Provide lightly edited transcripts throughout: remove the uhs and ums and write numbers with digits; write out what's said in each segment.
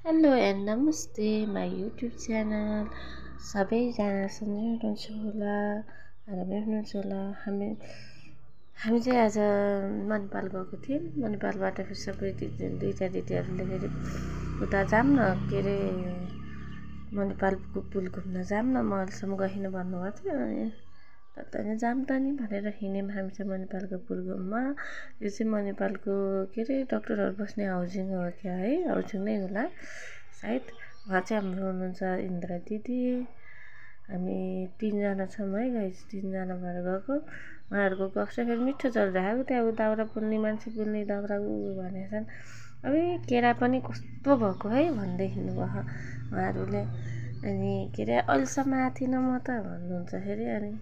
Hello and नमस्ते my YouTube channel. सबैजना सन्चै हुनुहुन्छ होला, आरामै हुनुहुन्छ होला। हामी चाहिँ आज मणिपाल गएको थियौँ। मणिपालबाट फेरि सबै दुईटा दिदीहरूले फेरि उता जाऊँ न के अरे मणिपालको पुल घुम्न जाऊँ न, महलसम्म गइकिन भन्नुभएको थियो। अनि त जाऊँ त नि भनेर हिँड्यौँ हामी चाहिँ मणिपालको पुल घुममा। यो चाहिँ मणिपालको के अरे डक्टरहरू बस्ने हाउसिङ हो क्या है, हाउसिङ नै होला सायद। उहाँ चाहिँ हाम्रो हुनुहुन्छ इन्द्र दिदी। हामी 3जना छौँ है गाइस, 3जना भएर गएको। उहाँहरूको गफ चाहिँ फेरि मिठो चलिरहेको। त्यहाँ दाउरा पुल्ने मान्छे पुल्ने दाउरा भनेको छन्। अबे केरा पनि कस्तो भएको है भन्दै हिँड्नुभयो उहाँहरूले। अनि के अरे अहिलेसम्म आएको थिइनँ म त भन्नुहुन्छ फेरि। अनि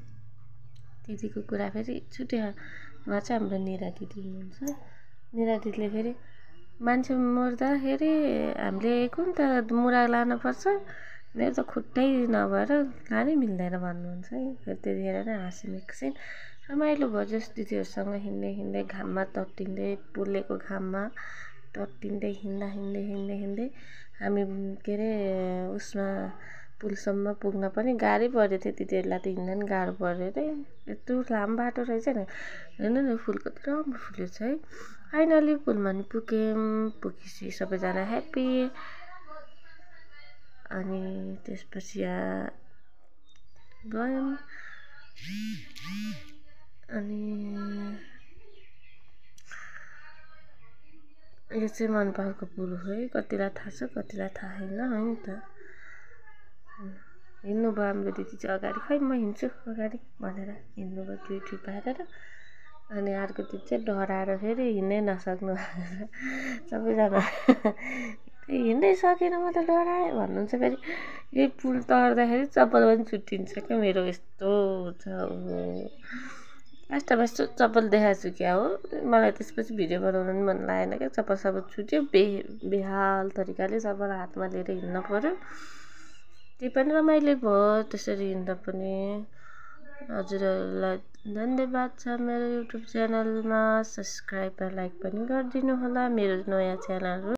दिदीको कुरा फेरि छुट्यो। उहाँ चाहिँ हाम्रो निरा दिदी हुनुहुन्छ। निरा दिदीले फेरि मान्छे मर्दाखेरि हामीले कुन त मुरा लानुपर्छ, मेरो त खुट्टै नभएर लानै मिल्दैन भन्नुहुन्छ है। फेरि त्यतिखेर नै हाँस्यौँ एकछिन, रमाइलो भयो। जस दिदीहरूसँग हिँड्दै घाममा तत्तिँदै, पोलेको घाममा तत्तिँदै हिँड्दै हामी के अरे उसमा पुलसम्म पुग्न पनि गाह्रै परेको थियो। दिदीहरूलाई त हिँड्न पनि गाह्रो पऱ्यो अरे। यत्रो लामो बाटो रहेछ नि। हेर्नु न फुल कति राम्रो फुलेको छ है। फाइनली पुलमा नि पुग्यौँ। पुगेपछि सबैजना ह्याप्पी। अनि त्यसपछि गयौँ। अनि यो चाहिँ मणिपालको पुल हो है। कतिलाई थाहा छ कतिलाई थाहा छैन है नि त। हिँड्नुभयो हाम्रो दिदी चाहिँ अगाडि, खै म हिँड्छु अगाडि भनेर हिँड्नुभयो ट्युब पारेर। अनि अर्को दिदी चाहिँ डराएर फेरि हिँड्नै नसक्नु सबैजना हिँड्नै सकिनँ म त डराएँ भन्नुहुन्छ। फेरि यही पुल तर्दाखेरि चप्पल पनि छुट्टिन्छ क्या मेरो, यस्तो छ। लास्टमा यस्तो चप्पल देखाएको छु क्या हो। मलाई त्यसपछि भिडियो बनाउनु पनि मन लागेन क्या। चप्पल सब छुट्यो, बेहाल तरिकाले चप्पल हातमा लिएर हिँड्नु पऱ्यो। त्यो पनि रमाइलो भयो त्यसरी हिँड्दा पनि। हजुरहरूलाई धन्यवाद छ मेरो युट्युब च्यानलमा। सब्सक्राइब र लाइक पनि गरिदिनु होला मेरो नयाँ च्यानल हो।